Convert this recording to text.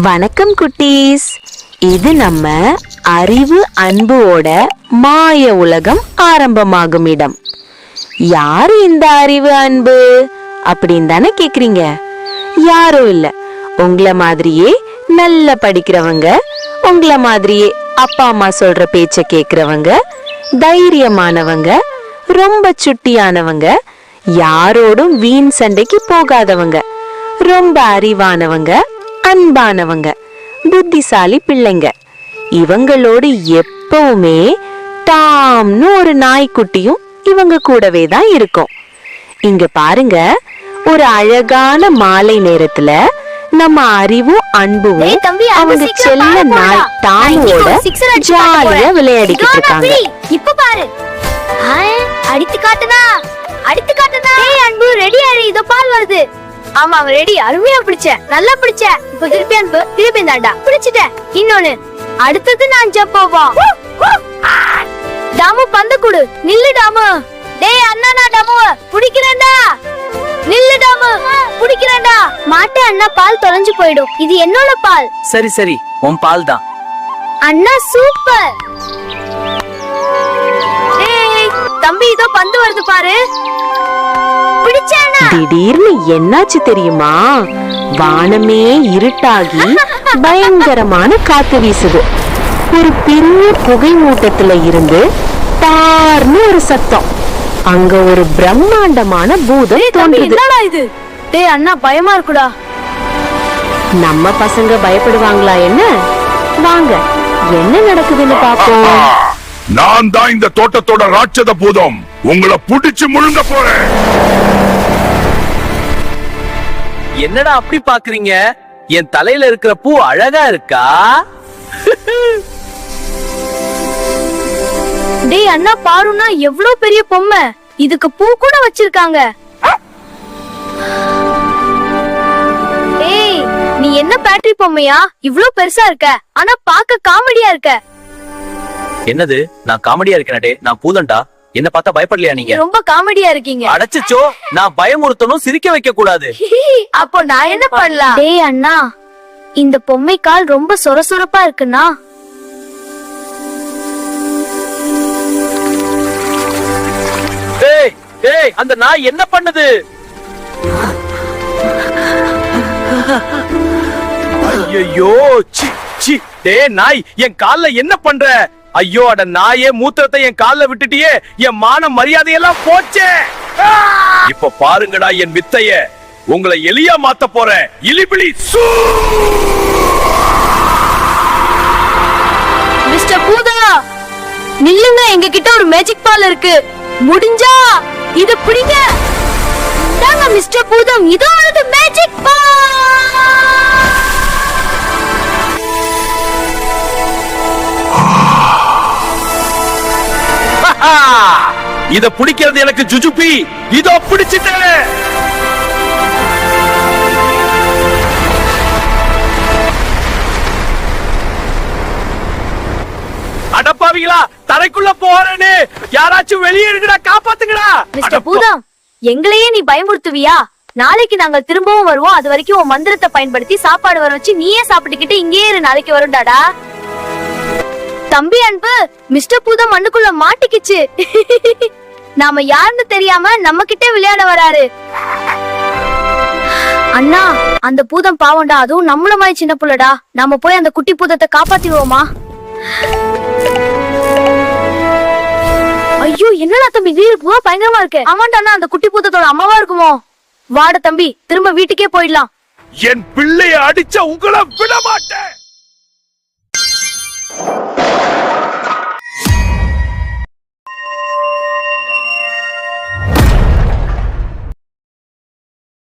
வணக்கம் குட்டீஸ். இது நம்ம அறிவு அன்புவோட மாய உலகம் ஆரம்பமாகும் இடம். யாரு இந்த அறிவு அன்பு அப்படின்னு தானே கேக்குறீங்க? யாரும் இல்ல, உங்களை மாதிரியே நல்லா படிக்கிறவங்க, உங்களை மாதிரியே அப்பா அம்மா சொல்ற பேச்ச கேக்குறவங்க, தைரியமானவங்க, ரொம்ப சுட்டியானவங்க, யாரோடும் வீண் சண்டைக்கு போகாதவங்க, ரொம்ப அறிவானவங்க, அன்பானவங்க, புத்திசாலி பிள்ளைங்க. இவங்களோடு எப்பவுமே டாம்னு ஒரு நாய்க்குட்டியும் இவங்க கூடவே தான் இருக்கும். இங்க பாருங்க, ஒரு அழகான மாலை நேரத்துல நம்ம அறிவும் அன்புவும் அவங்க செல்ல நாய் டாமோட ஜாலியா விளையாடிக்கிட்டு இருக்காங்க. இப்ப பாரு, அடித்து காட்டுனா அடித்து காட்டுனா. ஏய் அன்பு, ரெடி ஆயிரு, இதோ பால் வருது. ஆமா ரெடி, அருமையா பிடிச்ச, நல்லா பிடிச்ச. இப்ப திருப்பி அன்பு, திருப்பி தாண்டா பிடிச்சிட்டேன். இன்னொன்னு, அடுத்தது நான் ஜம்போவோம். டாமு பந்து குடு, நில்லு டாமு. டேய் அண்ணா, நான் டாமுவ பிடிக்கிறேன்டா. நில்லு டாமு, பிடிக்கிறேன்டா. மாட்டே அண்ணா, பால் தொலைஞ்சு போயிடும். இது என்னோட பால். சரி சரி, உன் பால் தான். அண்ணா சூப்பர். டேய் தம்பி, இதோ பந்து வருது பாரு. திடீர்னு என்னாச்சு தெரியுமா? வானமே இருட்டாகி பயங்கரமான காத்து வீசுது. ஒரு பெரிய புகை மூட்டத்துல இருந்து பார்னு ஒரு சத்தம். அங்க ஒரு பிரம்மாண்டமான பூதம் தோன்றுது. இது டேய் அண்ணா, பயமா இருக்குடா. நம்ம பசங்க பயப்படுவாங்களா என்ன? வாங்க, என்ன நடக்குதுன்னு பாப்போம். நான் தான் இந்த தோட்டத்தோட ராட்சத பூதம். உங்களை புடிச்சு முழுங்க போறேன். என்னடா அப்படி பாக்குறீங்க? என் தலையில இருக்கிற பூ அழகா இருக்கா? டேய் அண்ணா, பாருன்னா எவ்வளவு பெரிய பொம்மை. இதுக்கு பூ கூட வச்சிருக்காங்க. ஏய், நீ என்ன பேட்டரி பொம்மையா? இவ்ளோ பெருசா இருக்க, ஆனா பாக்க காமெடியா இருக்க. என்னது, நான் காமெடியா இருக்கேனே? நான் பூதன்டா. என்ன பார்த்தா பயப்படலையா நீங்க? ரொம்ப காமெடியா இருக்கீங்க. அடச்சச்சோ, நான் பயமுறுத்தணும், சிரிக்க வைக்க கூடாது. அப்போ நான் என்ன பண்ணலாம்? டேய் அண்ணா, இந்த பொம்மை கால் ரொம்ப சொரசொரப்பா இருக்குன்னா. ஏய் ஏய், அந்த நாய் என்ன பண்ணுது? ஐயோ, சி சி. டேய் நாய், என் கால்ல என்ன பண்ற? ஐயோ அட நாயே, மூத்திரத்தை என் கால்ல விட்டுட்டியே. என் மான மரியாதையெல்லாம் போச்சே. இப்ப பாருங்கடா என் வித்தைய. உங்களை எலியா மாத்த போறேன். இலிபிலி சூ. மிஸ்டர் பூதா, நில்லுங்க. எங்க கிட்ட ஒரு மேஜிக் பால் இருக்கு. முடிஞ்சா இது பிடிங்க. தாங்க மிஸ்டர் பூதம், இதோ அது மேஜிக் பால். இத பிடிக்கிறது எனக்கு ஜுஜுபி. இதோ பிடிச்சிட்டேன். அடப்பாவிங்களா, தரைக்குள்ள போறேன்னு யாராச்சும் வெளியே இருக்குடா, காப்பாத்துங்கடா. மிஸ்டர் பூதம், எங்களையே நீ பயமுறுத்துவியா? நாளைக்கு நாங்க திரும்பவும் வருவோம். அது வரைக்கும் உன் மந்திரத்தை பயன்படுத்தி சாப்பாடு வர வச்சு நீயே சாப்பிட்டுக்கிட்டு இங்கே இரு. நாளைக்கு வரும்டாடா. தம்பி அன்பு, மிஸ்டர் பூதம் மண்ணுக்குள்ள மாட்டிக்கிச்சு. நாம யாருன்னு தெரியாம நம்ம கிட்டே விளையாட வராரு. அண்ணா, அந்த பூதம் பாவம்டா. அதுவும் நம்மள மாதிரி சின்ன புள்ளடா. நாம போய் அந்த குட்டி பூதத்தை காப்பாத்திடுவோமா? ஐயோ, என்னடா தம்பி, வீடு பூவா பயங்கரமா இருக்கு. ஆமாண்டா, அந்த குட்டி பூதத்தோட அம்மாவா இருக்குமோ? வாட தம்பி, திரும்ப வீட்டுக்கே போயிடலாம். என் பிள்ளைய அடிச்ச உங்களை விட மாட்டேன்.